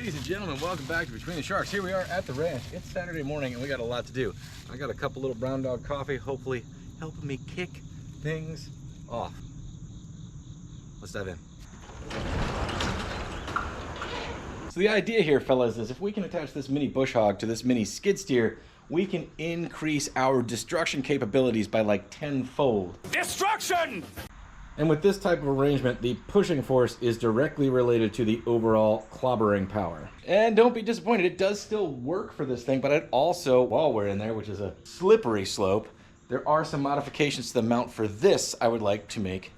Ladies and gentlemen, welcome back to Between the Sharks. Here we are at the ranch. It's Saturday morning and we got a lot to do. I got a couple little brown dog coffee, hopefully helping me kick things off. Let's dive in. So the idea here, fellas, is if we can attach this mini bush hog to this mini skid steer, we can increase our destruction capabilities by like tenfold. Destruction! And with this type of arrangement, the pushing force is directly related to the overall clobbering power. And don't be disappointed, it does still work for this thing, but it also, while we're in there, which is a slippery slope, there are some modifications to the mount for this I would like to make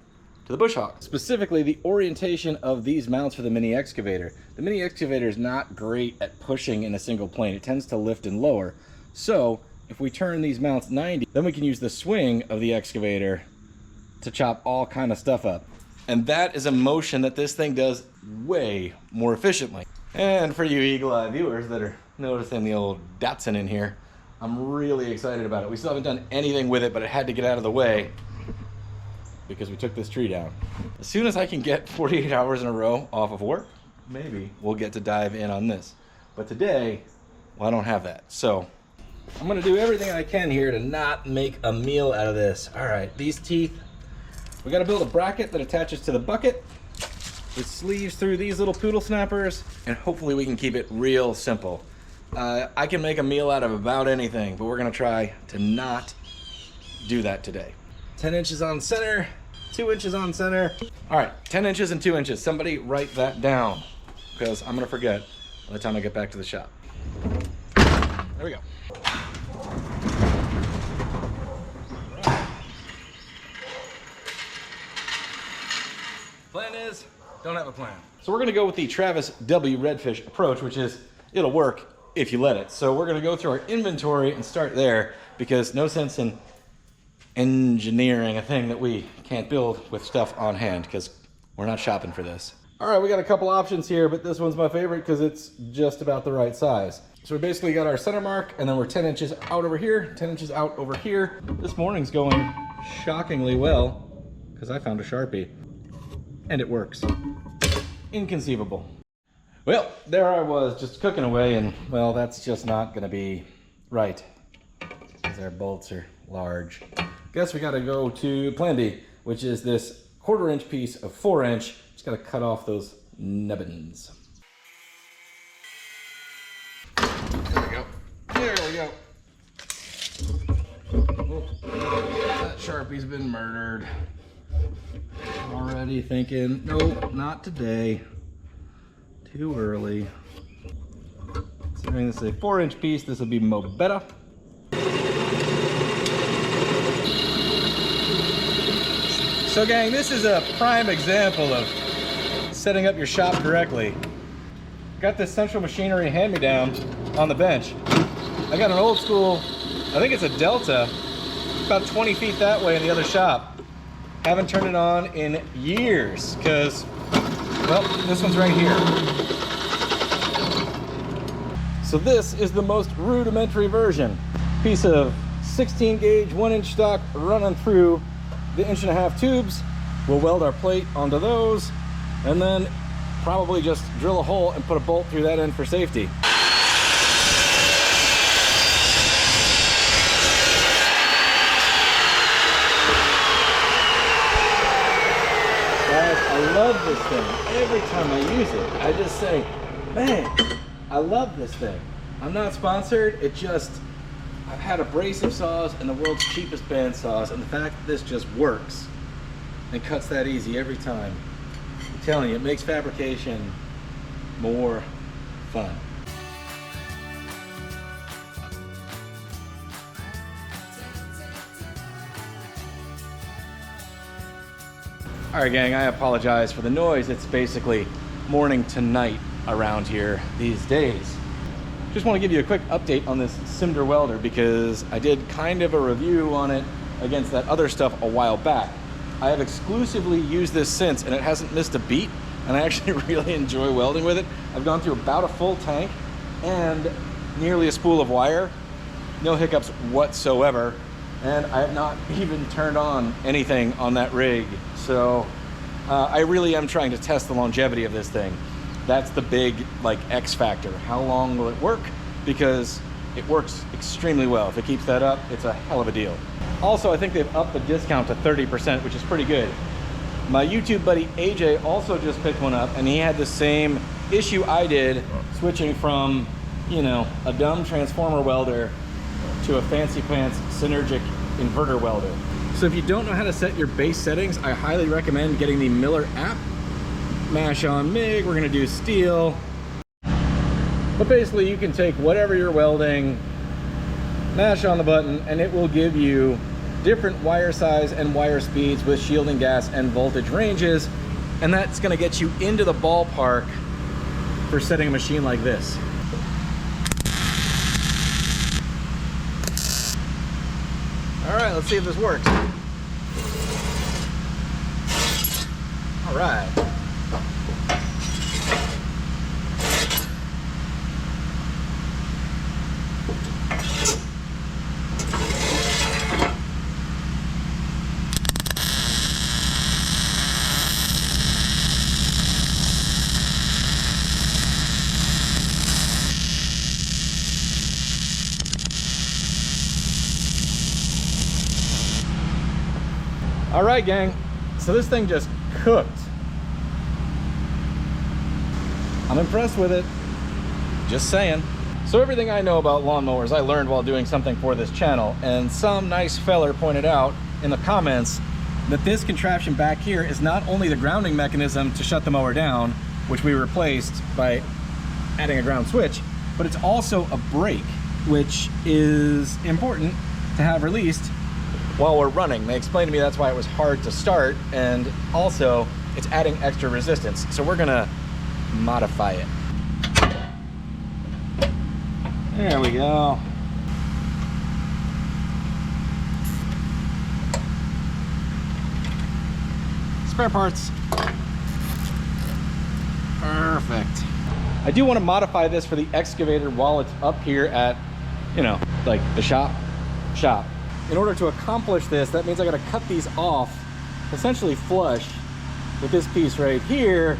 to the bush hog. Specifically, the orientation of these mounts for the mini excavator. The mini excavator is not great at pushing in a single plane. It tends to lift and lower. So if we turn these mounts 90, then we can use the swing of the excavator to chop all kind of stuff up. And that is a motion that this thing does way more efficiently. And for you eagle-eye viewers that are noticing the old Datsun in here, I'm really excited about it. We still haven't done anything with it, but it had to get out of the way because we took this tree down. As soon as I can get 48 hours in a row off of work, maybe we'll get to dive in on this. But today, well, I don't have that. So I'm gonna do everything I can here to not make a meal out of this. All right, these teeth, we got to build a bracket that attaches to the bucket with sleeves through these little poodle snappers, and hopefully we can keep it real simple. I can make a meal out of about anything, but we're going to try to not do that today. 10 inches on center, 2 inches on center. All right, 10 inches and 2 inches. Somebody write that down because I'm going to forget by the time I get back to the shop. There we go. Plan is, don't have a plan. So we're gonna go with the Travis W. Redfish approach, which is, it'll work if you let it. So we're gonna go through our inventory and start there, because no sense in engineering a thing that we can't build with stuff on hand, because we're not shopping for this. All right, we got a couple options here, but this one's my favorite because it's just about the right size. So we basically got our center mark, and then we're 10 inches out over here, 10 inches out over here. This morning's going shockingly well, because I found a Sharpie. And it works. Inconceivable. Well, there I was just cooking away, and well, that's just not gonna be right because our bolts are large. Guess we gotta go to plan B, which is this 1/4 inch piece of 4 inch. Just gotta cut off those nubbins. There we go. There we go. Oh, that Sharpie's been murdered. Already thinking, nope, not today. Too early. Considering this is a 4 inch piece, this will be mo better. So gang, this is a prime example of setting up your shop correctly. Got this Central Machinery hand-me-down on the bench. I got an old school, I think it's a Delta, about 20 feet that way in the other shop. Haven't turned it on in years because, well, this one's right here. So this is the most rudimentary version. Piece of 16 gauge 1 inch stock running through the 1.5 inch tubes. We'll weld our plate onto those and then probably just drill a hole and put a bolt through that end for safety. I love this thing. Every time I use it, I just say, man, I love this thing. I'm not sponsored, it just, I've had abrasive saws and the world's cheapest band saws, and the fact that this just works and cuts that easy every time, I'm telling you, it makes fabrication more fun. All right, gang, I apologize for the noise. It's basically morning to night around here these days. Just want to give you a quick update on this cinder welder because I did kind of a review on it against that other stuff a while back. I have exclusively used this since, and it hasn't missed a beat, and I actually really enjoy welding with it. I've gone through about a full tank and nearly a spool of wire. No hiccups whatsoever. And I have not even turned on anything on that rig. So I really am trying to test the longevity of this thing. That's the big like X factor. How long will it work? Because it works extremely well. If it keeps that up, it's a hell of a deal. Also, I think they've upped the discount to 30%, which is pretty good. My YouTube buddy AJ also just picked one up, and he had the same issue I did, switching from, you know, a dumb transformer welder to a fancy pants synergic inverter welder. So if you don't know how to set your base settings, I highly recommend getting the Miller app. Mash on MIG, we're gonna do steel. But basically you can take whatever you're welding, mash on the button, and it will give you different wire size and wire speeds with shielding gas and voltage ranges. And that's gonna get you into the ballpark for setting a machine like this. All right, let's see if this works. All right. All right, gang, so this thing just cooked. I'm impressed with it, just saying. So everything I know about lawnmowers, I learned while doing something for this channel, and some nice feller pointed out in the comments that this contraption back here is not only the grounding mechanism to shut the mower down, which we replaced by adding a ground switch, but it's also a brake, which is important to have released while we're running. They explained to me that's why it was hard to start, and also it's adding extra resistance. So we're gonna modify it. There we go. Spare parts. Perfect. I do want to modify this for the excavator while it's up here at, you know, like the shop. In order to accomplish this, that means I got to cut these off essentially flush with this piece right here.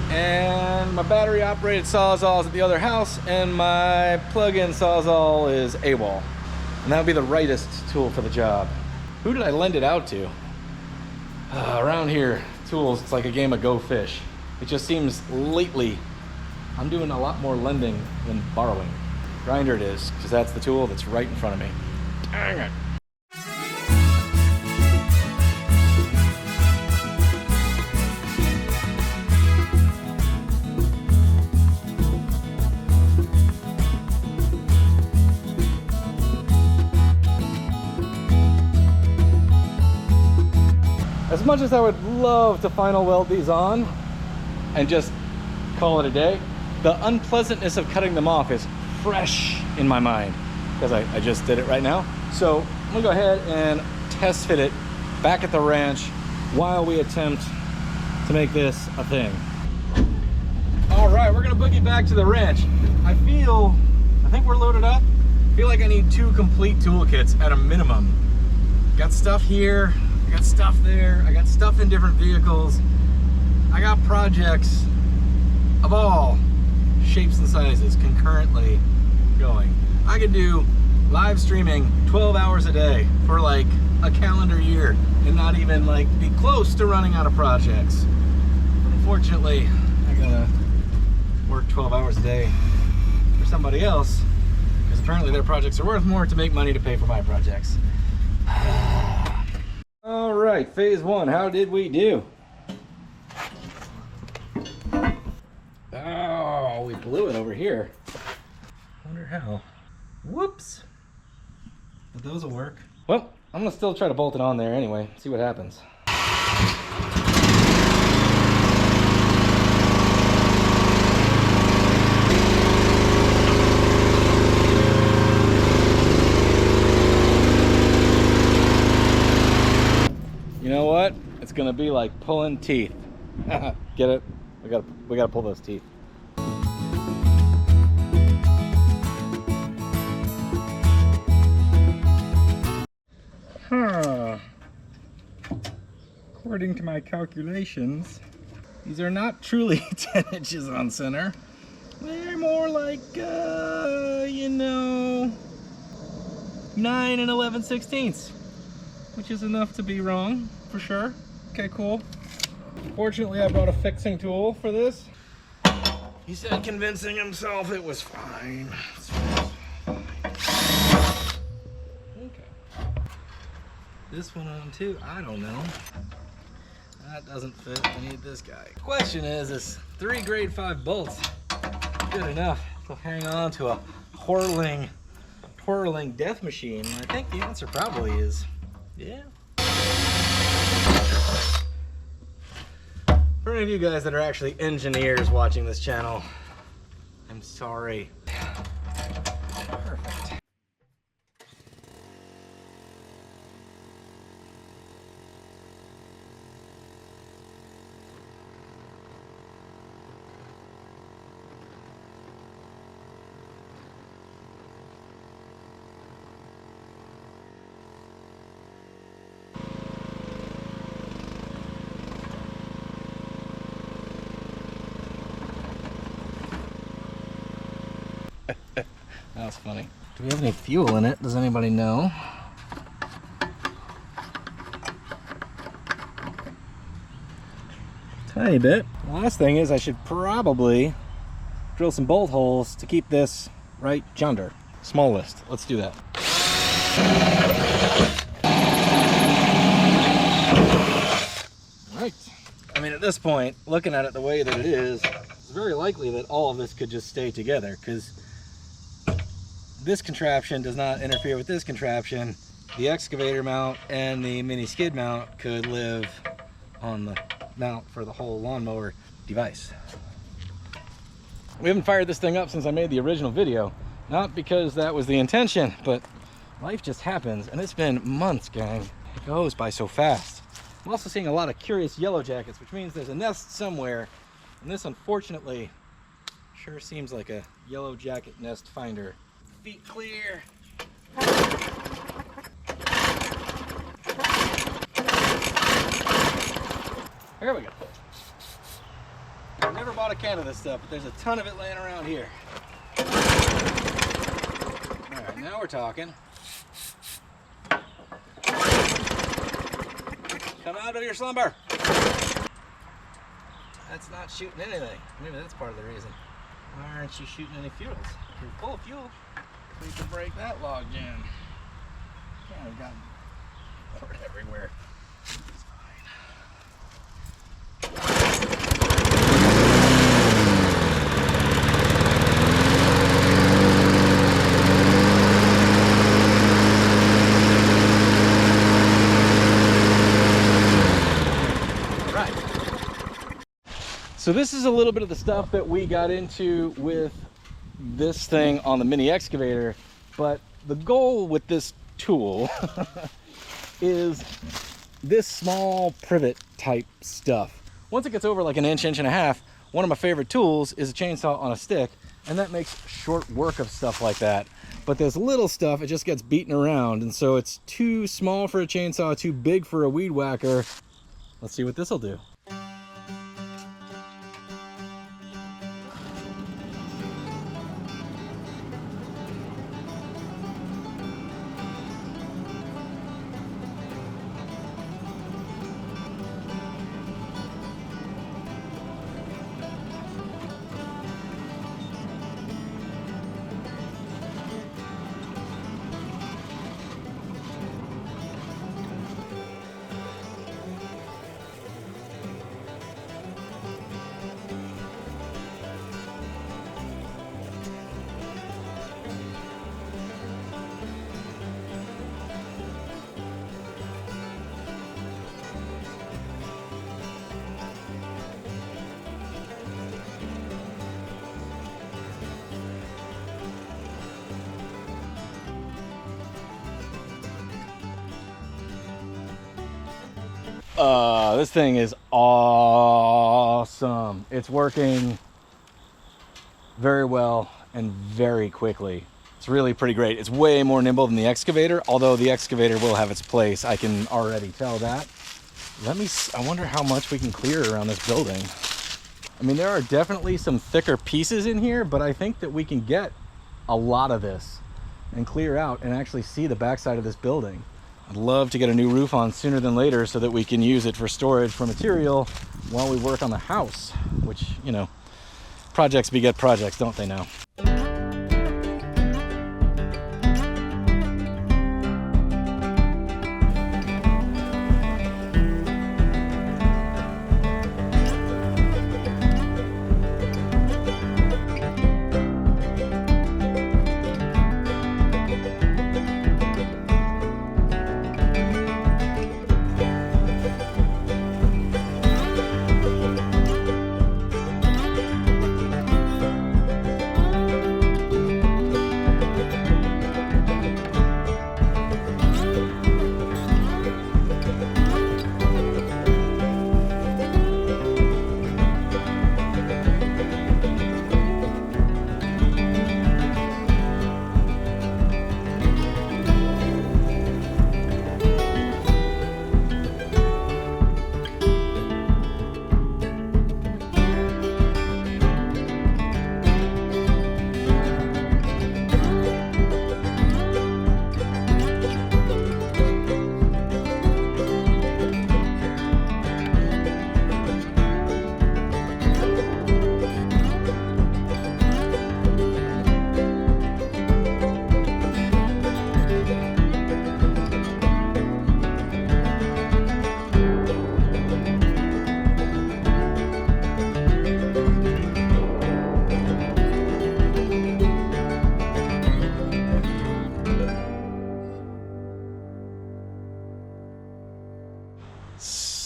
And my battery operated Sawzall is at the other house, and my plug-in Sawzall is AWOL. And that would be the rightest tool for the job. Who did I lend it out to? Around here, tools, it's like a game of Go Fish. It just seems lately I'm doing a lot more lending than borrowing. Grinder it is, because that's the tool that's right in front of me. Dang it. As much as I would love to final weld these on and just call it a day, the unpleasantness of cutting them off is fresh in my mind because I just did it right now. So I'm gonna go ahead and test fit it back at the ranch while we attempt to make this a thing. All right, we're gonna boogie back to the ranch. I think we're loaded up. I feel like I need 2 complete toolkits at a minimum. Got stuff here, I got stuff there, I got stuff in different vehicles. I got projects of all shapes and sizes concurrently going. I could do live streaming 12 hours a day for like a calendar year and not even like be close to running out of projects. But unfortunately, I gotta work 12 hours a day for somebody else because apparently their projects are worth more to make money to pay for my projects. All right, phase 1, how did we do? Oh, we blew it over here. Wonder how. Whoops. But those will work. Well, I'm gonna still try to bolt it on there anyway, see what happens. You know what? It's gonna be like pulling teeth. Get it? We gotta pull those teeth. According to my calculations, These are not truly 10 inches on center. They're more like, you know, 9 and 11/16, which is enough to be wrong, for sure. Okay, cool. Fortunately, I brought a fixing tool for this. He said convincing himself it was fine. It's fine. Okay. This one on too, I don't know. That doesn't fit, I need this guy. Question is 3 grade 5 bolts good enough to hang on to a twirling death machine? And I think the answer probably is, yeah. For any of you guys that are actually engineers watching this channel, I'm sorry. Perfect. That was funny. Do we have any fuel in it? Does anybody know? Tiny bit. The last thing is I should probably drill some bolt holes to keep this right yonder. Small list. Let's do that. Right. I mean, at this point, looking at it the way that it is, it's very likely that all of this could just stay together, because this contraption does not interfere with this contraption. The excavator mount and the mini skid mount could live on the mount for the whole lawnmower device. We haven't fired this thing up since I made the original video. Not because that was the intention, but life just happens, and it's been months, gang. It goes by so fast. I'm also seeing a lot of curious yellow jackets, which means there's a nest somewhere, and this unfortunately sure seems like a yellow jacket nest finder. Feet clear. Here we go. I've never bought a can of this stuff, but there's a ton of it laying around here. All right, now we're talking. Come out of your slumber. That's not shooting anything. Maybe that's part of the reason. Why aren't you shooting any fuels? You're full of fuel. We can break that log jam. Yeah, I've got dirt everywhere. It's fine. All right. So this is a little bit of the stuff that we got into with this thing on the mini excavator, but the goal with this tool is this small privet type stuff. Once it gets over like an inch and a half, one of my favorite tools is a chainsaw on a stick, and that makes short work of stuff like that. But this little stuff, it just gets beaten around, and so it's too small for a chainsaw, too big for a weed whacker. Let's see what this will do. This thing is awesome. It's working very well and very quickly. It's really pretty great. It's way more nimble than the excavator, although the excavator will have its place. I can already tell that. I wonder how much we can clear around this building. I mean, there are definitely some thicker pieces in here, but I think that we can get a lot of this and clear out and actually see the backside of this building. I'd love to get a new roof on sooner than later so that we can use it for storage for material while we work on the house, which, you know, projects beget projects, don't they now?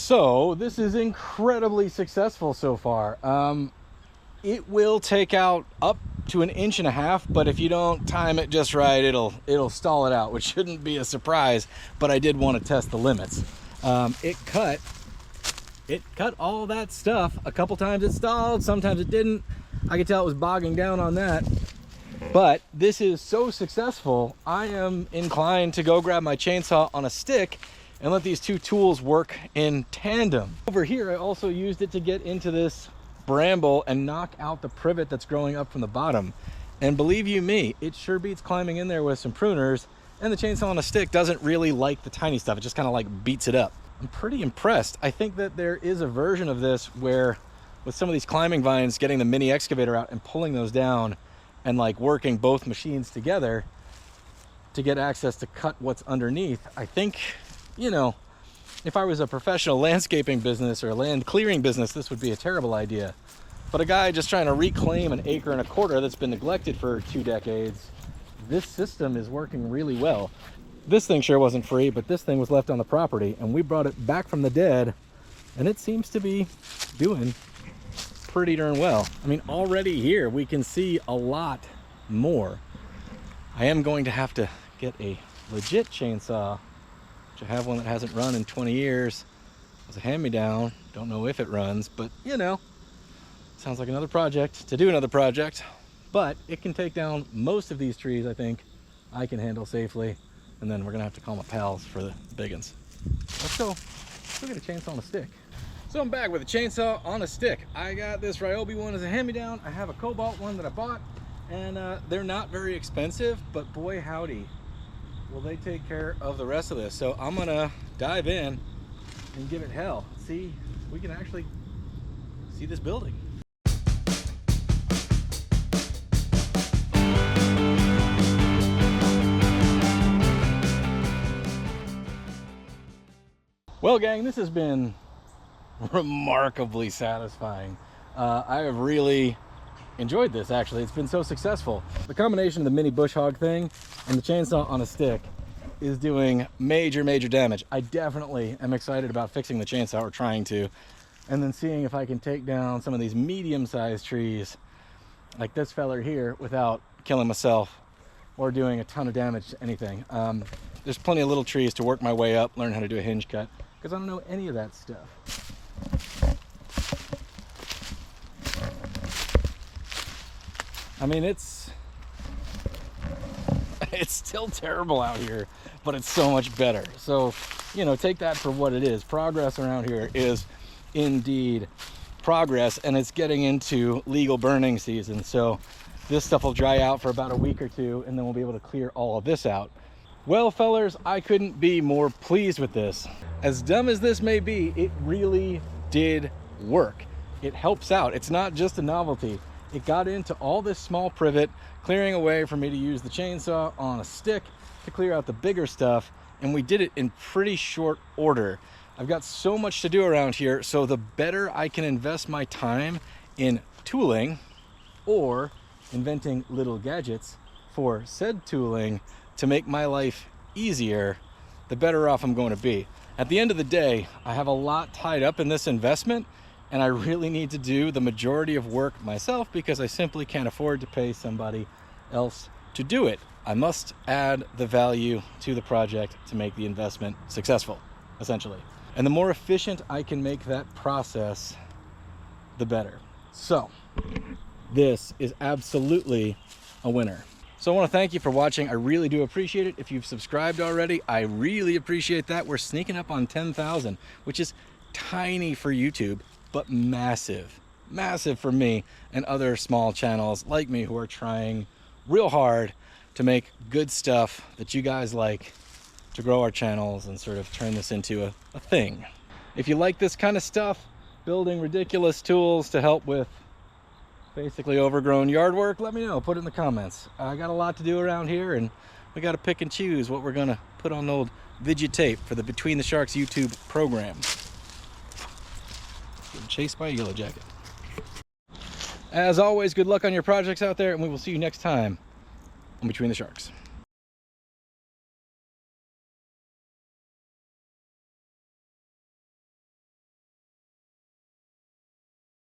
So this is incredibly successful so far. It will take out up to 1.5 inches, but if you don't time it just right, it'll stall it out, which shouldn't be a surprise, but I did want to test the limits. It cut all that stuff. A couple times it stalled, sometimes it didn't. I could tell it was bogging down on that. But this is so successful, I am inclined to go grab my chainsaw on a stick and let these two tools work in tandem. Over here, I also used it to get into this bramble and knock out the privet that's growing up from the bottom. And believe you me, it sure beats climbing in there with some pruners, and the chainsaw on a stick doesn't really like the tiny stuff. It just kind of like beats it up. I'm pretty impressed. I think that there is a version of this where with some of these climbing vines, getting the mini excavator out and pulling those down and like working both machines together to get access to cut what's underneath. I think, you know, if I was a professional landscaping business or a land clearing business, this would be a terrible idea. But a guy just trying to reclaim 1.25 acres that's been neglected for 2 decades, this system is working really well. This thing sure wasn't free, but this thing was left on the property and we brought it back from the dead and it seems to be doing pretty darn well. I mean, already here we can see a lot more. I am going to have to get a legit chainsaw. I have one that hasn't run in 20 years. It's a hand-me-down. Don't know if it runs, but you know, sounds like another project to do another project. But it can take down most of these trees. I think I can handle safely, and then we're gonna have to call my pals for the big ones. Let's go get a chainsaw on a stick. So I'm back with a chainsaw on a stick. I got this Ryobi one as a hand-me-down. I have a Cobalt one that I bought, and they're not very expensive, but boy howdy, will they take care of the rest of this. So I'm gonna dive in and give it hell. See, we can actually see this building. Well, gang, this has been remarkably satisfying. I have really enjoyed this, actually. It's been so successful. The combination of the mini bush hog thing and the chainsaw on a stick is doing major damage. I definitely am excited about fixing the chainsaw, or trying to, and then seeing if I can take down some of these medium-sized trees like this feller here without killing myself or doing a ton of damage to anything. There's plenty of little trees to work my way up, learn how to do a hinge cut, because I don't know any of that stuff. I mean, it's still terrible out here, but it's so much better. So, you know, take that for what it is. Progress around here is indeed progress, and it's getting into legal burning season. So this stuff will dry out for about a week or two, and then we'll be able to clear all of this out. Well, fellers, I couldn't be more pleased with this. As dumb as this may be, it really did work. It helps out. It's not just a novelty. It got into all this small privet, clearing a way for me to use the chainsaw on a stick to clear out the bigger stuff, and we did it in pretty short order. I've got so much to do around here, so the better I can invest my time in tooling or inventing little gadgets for said tooling to make my life easier, the better off I'm going to be. At the end of the day, I have a lot tied up in this investment, and I really need to do the majority of work myself because I simply can't afford to pay somebody else to do it. I must add the value to the project to make the investment successful, essentially. And the more efficient I can make that process, the better. So this is absolutely a winner. So I want to thank you for watching. I really do appreciate it. If you've subscribed already, I really appreciate that. We're sneaking up on 10,000, which is tiny for YouTube, but massive, massive for me and other small channels like me who are trying real hard to make good stuff that you guys like, to grow our channels and sort of turn this into a thing. If you like this kind of stuff, building ridiculous tools to help with basically overgrown yard work, let me know. Put it in the comments. I got a lot to do around here, and we got to pick and choose what we're gonna put on old Vigitape for the Between the Sharks YouTube program. Getting chased by a yellow jacket. As always, good luck on your projects out there, and we will see you next time on Between the Sharks.